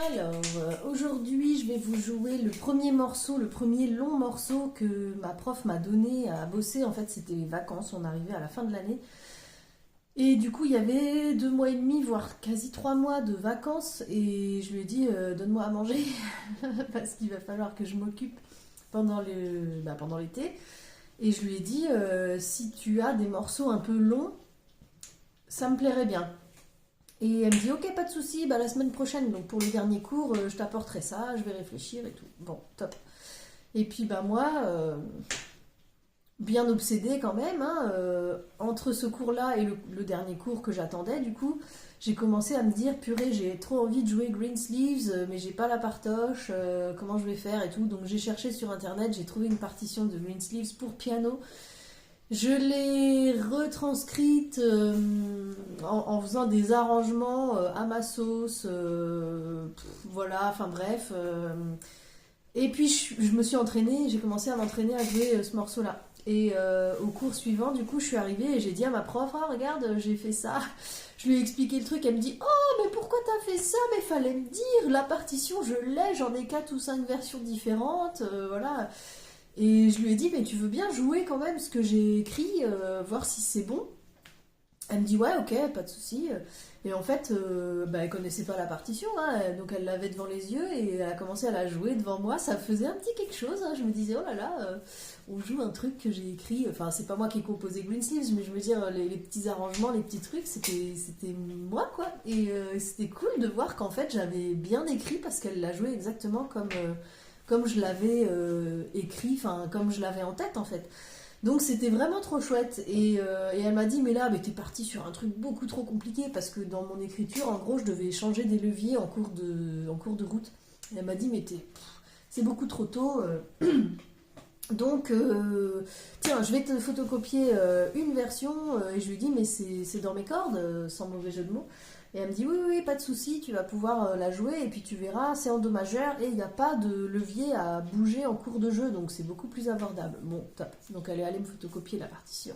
Alors, aujourd'hui, je vais vous jouer le premier morceau, le premier long morceau que ma prof m'a donné à bosser. En fait, c'était les vacances, on arrivait à la fin de l'année. Et du coup, il y avait 2 mois et demi, voire quasi 3 mois de vacances. Et je lui ai dit, donne-moi à manger, parce qu'il va falloir que je m'occupe pendant l'été. Et je lui ai dit, si tu as des morceaux un peu longs, ça me plairait bien. Et elle me dit, ok, pas de souci, bah, la semaine prochaine, donc pour le dernier cours, je t'apporterai ça, je vais réfléchir et tout. Bon, top. Et puis bah moi, bien obsédée quand même, hein, entre ce cours-là et le dernier cours que j'attendais, du coup, j'ai commencé à me dire, purée, j'ai trop envie de jouer Greensleeves, mais j'ai pas la partoche, comment je vais faire et tout. Donc j'ai cherché sur internet, j'ai trouvé une partition de Greensleeves pour piano. Je l'ai retranscrite en faisant des arrangements à ma sauce, voilà, enfin bref. Et puis je me suis entraînée, j'ai commencé à m'entraîner à jouer ce morceau-là. Et au cours suivant, du coup, je suis arrivée et j'ai dit à ma prof, ah regarde, j'ai fait ça. Je lui ai expliqué le truc, elle me dit, oh mais pourquoi t'as fait ça? Mais fallait me dire, la partition je l'ai, j'en ai 4 ou 5 versions différentes, voilà. Et je lui ai dit, mais tu veux bien jouer quand même ce que j'ai écrit, voir si c'est bon. Elle me dit, ouais, ok, pas de souci. Et en fait, bah, elle connaissait pas la partition, hein, donc elle l'avait devant les yeux et elle a commencé à la jouer devant moi. Ça faisait un petit quelque chose, hein. Je me disais, oh là là, on joue un truc que j'ai écrit. Enfin, c'est pas moi qui ai composé Greensleeves, mais je veux dire, les petits arrangements, les petits trucs, c'était moi, quoi. Et c'était cool de voir qu'en fait, j'avais bien écrit parce qu'elle l'a joué exactement comme je l'avais écrit, enfin comme je l'avais en tête en fait. Donc c'était vraiment trop chouette. Et elle m'a dit, mais là, mais t'es partie sur un truc beaucoup trop compliqué parce que dans mon écriture, en gros, je devais changer des leviers en cours de route. Et elle m'a dit, mais c'est beaucoup trop tôt. Donc, tiens, je vais te photocopier une version. Et je lui dis, mais c'est dans mes cordes, sans mauvais jeu de mots. Et elle me dit, oui, oui, pas de souci, tu vas pouvoir la jouer. Et puis tu verras, c'est en do majeur et il n'y a pas de levier à bouger en cours de jeu. Donc c'est beaucoup plus abordable. Bon, top. Donc elle est allée me photocopier la partition.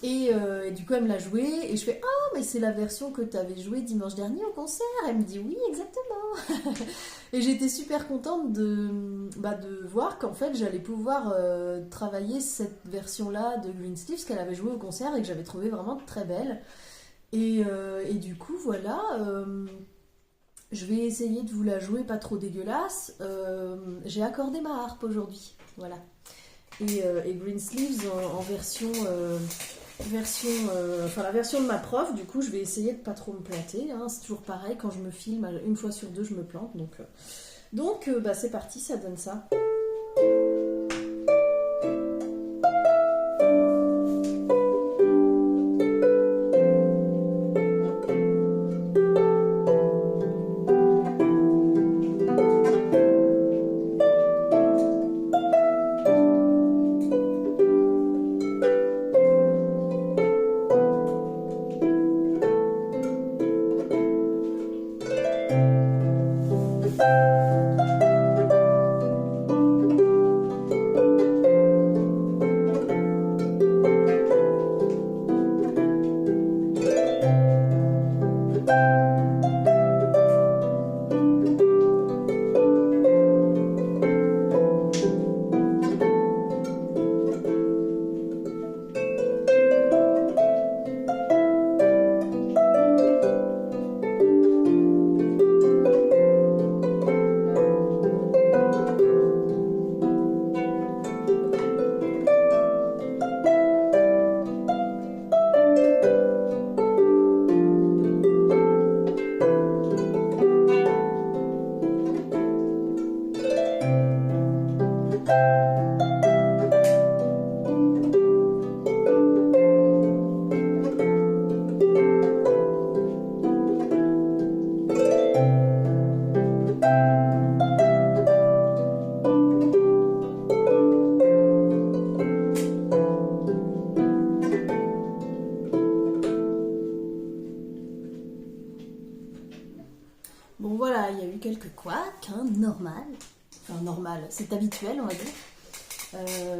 Et du coup, elle me l'a joué. Et je fais, oh, mais c'est la version que tu avais jouée dimanche dernier au concert. Elle me dit, oui, exactement. Et j'étais super contente de voir qu'en fait j'allais pouvoir travailler cette version-là de Greensleeves qu'elle avait jouée au concert et que j'avais trouvé vraiment très belle. Et du coup, voilà, je vais essayer de vous la jouer pas trop dégueulasse. J'ai accordé ma harpe aujourd'hui, voilà. Et Greensleeves en enfin la version de ma prof, du coup, je vais essayer de pas trop me planter, hein. C'est toujours pareil, quand je me filme, une fois sur deux, je me plante. Donc bah, c'est parti, ça donne ça. Bon voilà, il y a eu quelques couacs, hein, normal. Enfin normal, c'est habituel on va dire.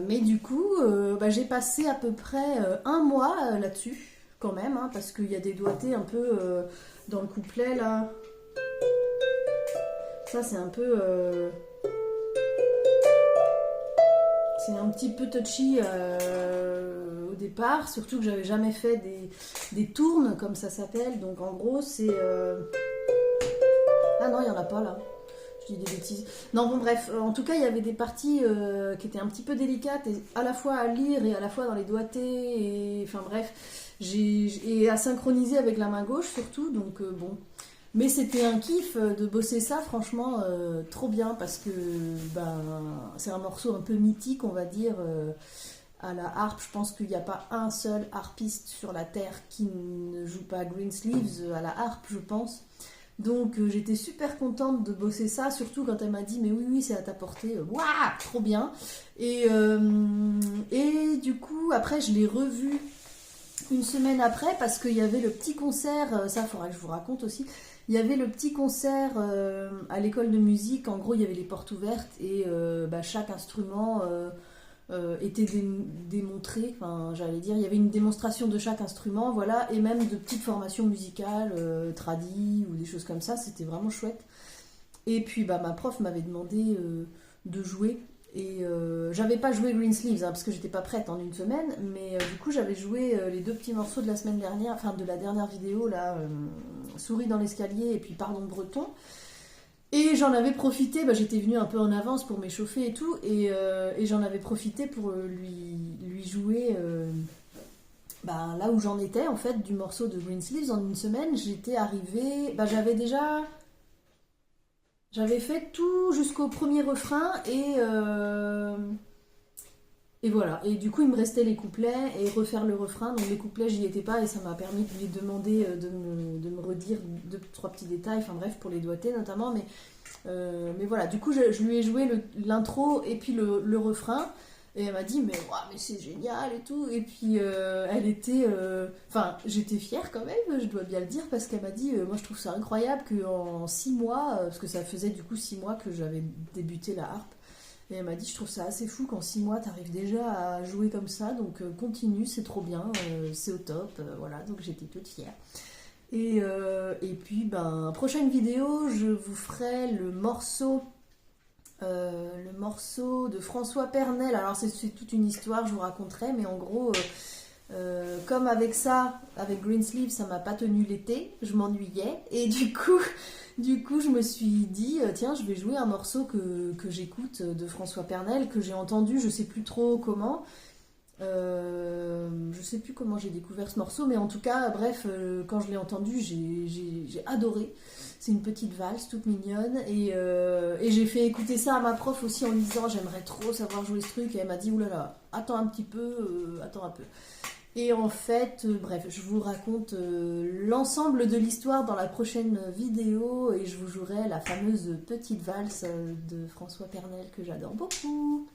Mais du coup, bah, j'ai passé à peu près un mois là-dessus, quand même, hein, parce qu'il y a des doigtés un peu dans le couplet là. Ça c'est un peu... c'est un petit peu touchy au départ, surtout que j'avais jamais fait des tournes comme ça s'appelle. Donc en gros c'est... Ah non, il n'y en a pas là. Je dis des bêtises. Non, bon, bref, en tout cas, il y avait des parties qui étaient un petit peu délicates, et à la fois à lire et à la fois dans les doigtés, et enfin bref, et à synchroniser avec la main gauche surtout, donc bon. Mais c'était un kiff de bosser ça, franchement, trop bien, parce que ben, c'est un morceau un peu mythique, on va dire, à la harpe. Je pense qu'il n'y a pas un seul harpiste sur la Terre qui ne joue pas Greensleeves à la harpe, je pense. Donc j'étais super contente de bosser ça, surtout quand elle m'a dit mais oui c'est à ta portée, waouh, trop bien. Et du coup après je l'ai revu une semaine après parce qu'il y avait le petit concert, ça il faudra que je vous raconte aussi, il y avait le petit concert à l'école de musique, en gros il y avait les portes ouvertes et chaque instrument était démontré, enfin j'allais dire, il y avait une démonstration de chaque instrument, voilà, et même de petites formations musicales, tradies ou des choses comme ça, c'était vraiment chouette. Et puis ma prof m'avait demandé de jouer, et j'avais pas joué Greensleeves, parce que j'étais pas prête en une semaine, mais du coup j'avais joué les deux petits morceaux de la semaine dernière, enfin de la dernière vidéo, là, Souris dans l'escalier et puis Pardon Breton. Et j'en avais profité, j'étais venue un peu en avance pour m'échauffer et tout, et j'en avais profité pour lui jouer là où j'en étais en fait du morceau de Greensleeves. En une semaine, j'étais arrivée, j'avais fait tout jusqu'au premier refrain et voilà. Et du coup, il me restait les couplets et refaire le refrain. Donc les couplets, j'y étais pas et ça m'a permis de lui demander de me redire deux, trois petits détails. Enfin bref, pour les doigtés notamment. Mais voilà, du coup, je lui ai joué l'intro et puis le refrain. Et elle m'a dit, mais c'est génial et tout. Et puis, elle était... Enfin, j'étais fière quand même, je dois bien le dire, parce qu'elle m'a dit, moi je trouve ça incroyable qu'en 6 mois, parce que ça faisait du coup 6 mois que j'avais débuté la harpe, et elle m'a dit, je trouve ça assez fou qu'en 6 mois, t'arrives déjà à jouer comme ça, donc continue, c'est trop bien, c'est au top, voilà, donc j'étais toute fière. Et puis, prochaine vidéo, je vous ferai le morceau de François Pernel. Alors c'est toute une histoire, je vous raconterai, mais en gros, comme avec ça, avec Greensleeves, ça m'a pas tenu l'été, je m'ennuyais, et du coup, je me suis dit, tiens, je vais jouer un morceau que j'écoute de François Pernel, que j'ai entendu, je sais plus trop comment. Je sais plus comment j'ai découvert ce morceau, mais en tout cas, bref, quand je l'ai entendu, j'ai adoré. C'est une petite valse toute mignonne, et j'ai fait écouter ça à ma prof aussi en lui disant j'aimerais trop savoir jouer ce truc, et elle m'a dit oulala, attends un petit peu, attends un peu. Et en fait, bref, je vous raconte l'ensemble de l'histoire dans la prochaine vidéo, et je vous jouerai la fameuse petite valse de François Pernel que j'adore beaucoup.